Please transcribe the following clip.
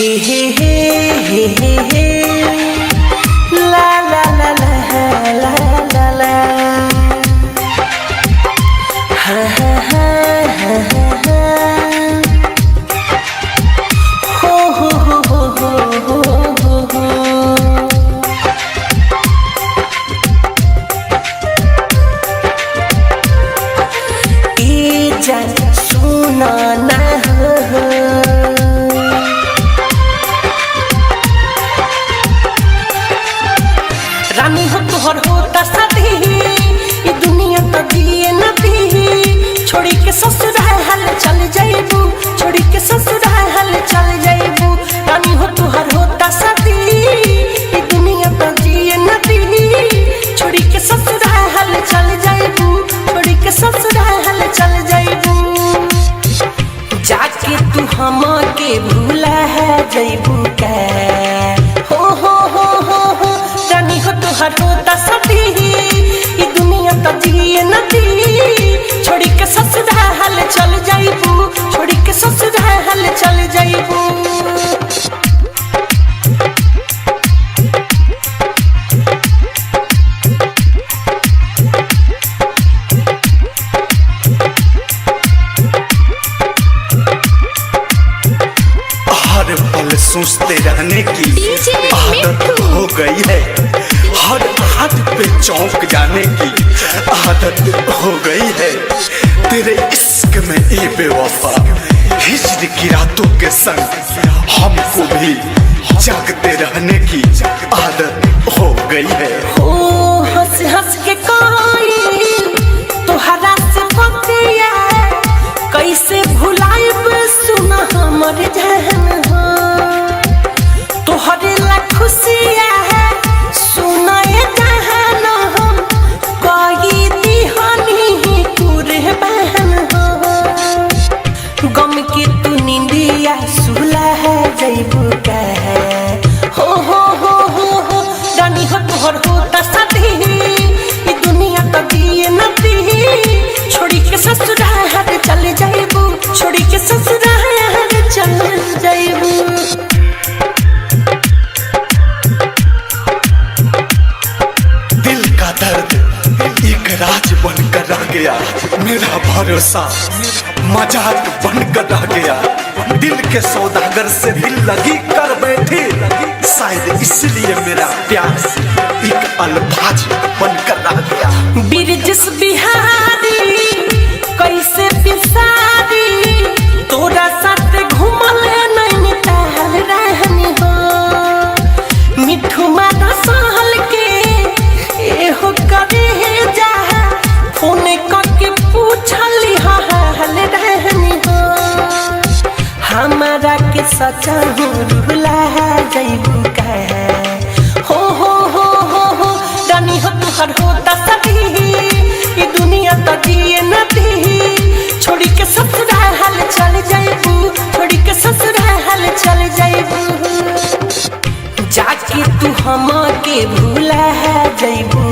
हे ला ला ला ला ला ला ला हा हा हा हा हा हो हो हो हो हो हो हो ए जान सुना ना रानी हो तोहर होता शादी ये दुनिया तो दिए न दी छोड़ी के ससुराल चल जाइबू छोड़ी के ससुराल चल जाइबू रानी हो तोहर होता शादी ये दुनिया तो दिए न दी छोड़ी के ससुराल चल जाइबू छोड़ी के ससुराल चल जाइबू जाके तू हम के भूला है जाइबू के हो रानी हो तोहर होता शादी ये दुनिया तो जिए न दी छोड़ी के ससुराल चल जाइबू छोड़ी के ससुराल चल जाइबू हर पल सोचते रहने की आदत हो गई है हर हाथ पे चौंक जाने की आदत हो गई है तेरे इश्क में ए बेवफा हिज्र की रातों के संग हमको भी जागते रहने की आदत हो गई है ओ हंस हंस के कोई तोहरा से बतिया कैसे भुलाइब सुना हमर जहन हो तोहरे ला खुशिया है सुना ये जहन हम कोई दीहानी कुर्बान हो गम के तू निंदिया सुला है जइबू के हो रानी हो तोहर होता शादी ये दुनिया तो दिए न दी छोड़ी के ससुराल चल जाइबू छोड़ी के ससुराल चल जाइबू दिल का दर्द एक राज बनकर रह गया मेरा भरोसा मजाक बनकर रह गया दिल के सौदागर से दिल लगी कर बैठे शायद इसलिए मेरा प्यार एक अल्फाज बनकर रह गया बिरजस बिहारी कैसे बिसारी तोरा साथ घूमल नहीं टहल रहनी हो मिठू माता सहल के एहो करे जा फोन करके पूछली हाल रहनी हो हमारा के सचा रुला जइबू के हो रानी हो तोहर होता शादी ये दुनिया तो दिए न दी छोड़ी के ससुराल चल जाइबू छोड़ी के ससुराल चल जाइबू जाके तू हम के भूला है जइबू